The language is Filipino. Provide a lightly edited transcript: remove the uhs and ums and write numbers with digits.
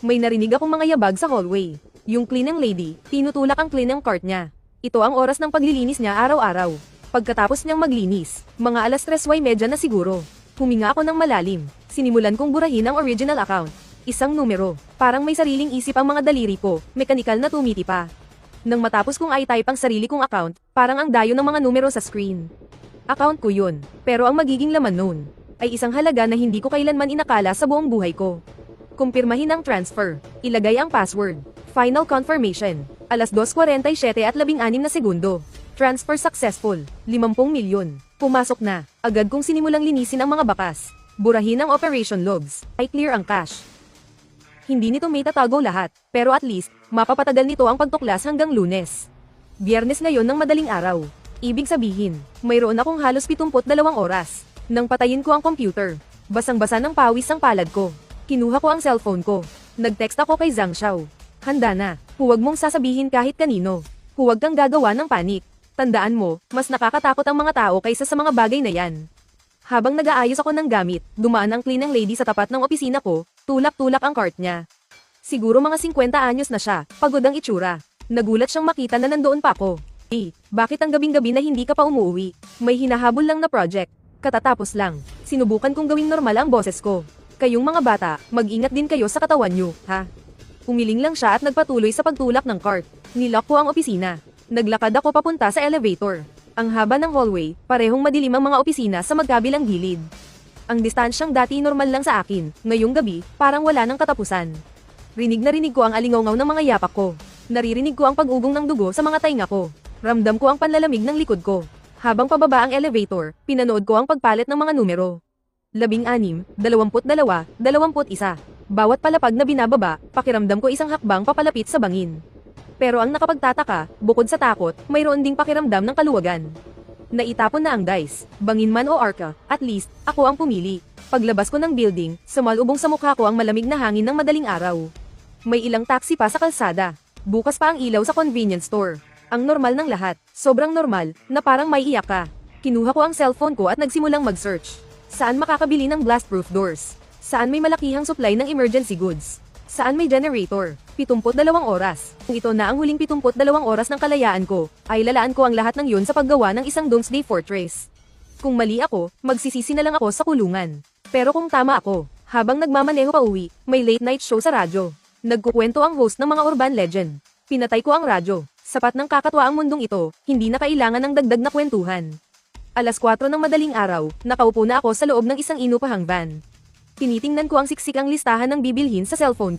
May narinig akong mga yabag sa hallway. Yung cleaning lady, tinutulak ang cleaning cart niya. Ito ang oras ng paglilinis niya araw-araw. Pagkatapos niyang maglinis, mga alas 3:30 na siguro. Huminga ako ng malalim. Sinimulan kong burahin ang original account. Isang numero. Parang may sariling isip ang mga daliri ko, mekanikal na tumiti pa. Nang matapos kong i-type ang sarili kong account, parang ang dayo ng mga numero sa screen. Account ko yun, pero ang magiging laman nun ay isang halaga na hindi ko kailanman inakala sa buong buhay ko. Kumpirmahin ang transfer. Ilagay ang password. Final confirmation. Alas 2:47 at 16 na segundo. Transfer successful. 50 milyon. Pumasok na. Agad kong sinimulang linisin ang mga bakas. Burahin ang operation logs. Ay clear ang cache. Hindi nito may tatago lahat, pero at least, mapapatagal nito ang pagtuklas hanggang Lunes. Biyernes ngayon ng madaling araw. Ibig sabihin, mayroon akong halos 72 oras. Nang patayin ko ang computer, basang-basa ng pawis ang palad ko. Kinuha ko ang cellphone ko. Nag-text ako kay Zhang Xiao. Handa na. Huwag mong sasabihin kahit kanino. Huwag kang gagawa ng panik. Tandaan mo, mas nakakatakot ang mga tao kaysa sa mga bagay na yan. Habang nag-aayos ako ng gamit, dumaan ang cleaning lady sa tapat ng opisina ko, tulak-tulak ang cart niya. Siguro mga 50 anyos na siya, pagod ang itsura. Nagulat siyang makita na nandoon pa ako. Bakit ang gabing-gabi na hindi ka pa umuwi? May hinahabol lang na project. Katatapos lang. Sinubukan kong gawing normal ang boses ko. Kayong mga bata, mag-ingat din kayo sa katawan nyo, ha? Umiling lang siya at nagpatuloy sa pagtulak ng cart. Nilock ko ang opisina. Naglakad ako papunta sa elevator. Ang haba ng hallway, parehong madilim ang mga opisina sa magkabilang gilid. Ang distansyang dati normal lang sa akin, ngayong gabi, parang wala nang katapusan. Rinig na rinig ko ang alingaw-ngaw ng mga yapak ko. Naririnig ko ang pag-ugong ng dugo sa mga tainga ko. Ramdam ko ang panlalamig ng likod ko. Habang pababa ang elevator, pinanood ko ang pagpalit ng mga numero. 16, 22, 21. Bawat palapag na binababa, pakiramdam ko isang hakbang papalapit sa bangin. Pero ang nakapagtataka, bukod sa takot, mayroon ding pakiramdam ng kaluwagan. Naitapon na ang dice, bangin man o arka, at least, ako ang pumili. Paglabas ko ng building, sumalubong sa mukha ko ang malamig na hangin ng madaling araw. May ilang taxi pa sa kalsada. Bukas pa ang ilaw sa convenience store. Ang normal ng lahat, sobrang normal, na parang may iyak ka. Kinuha ko ang cellphone ko at nagsimulang mag-search. Saan makakabili ng blast-proof doors? Saan may malakihang supply ng emergency goods? Saan may generator? 72 oras. Kung ito na ang huling 72 oras ng kalayaan ko, ay lalaan ko ang lahat ng yun sa paggawa ng isang Doomsday Fortress. Kung mali ako, magsisisi na lang ako sa kulungan. Pero kung tama ako, habang nagmamaneho pa uwi, may late night show sa radyo. Nagkukwento ang host ng mga urban legend. Pinatay ko ang radyo. Sapat ng kakatwa ang mundong ito, hindi na kailangan ng dagdag na kwentuhan. Alas 4 ng madaling araw, nakaupo na ako sa loob ng isang inupahang van. Tinitingnan ko ang siksik ang listahan ng bibilhin sa cellphone.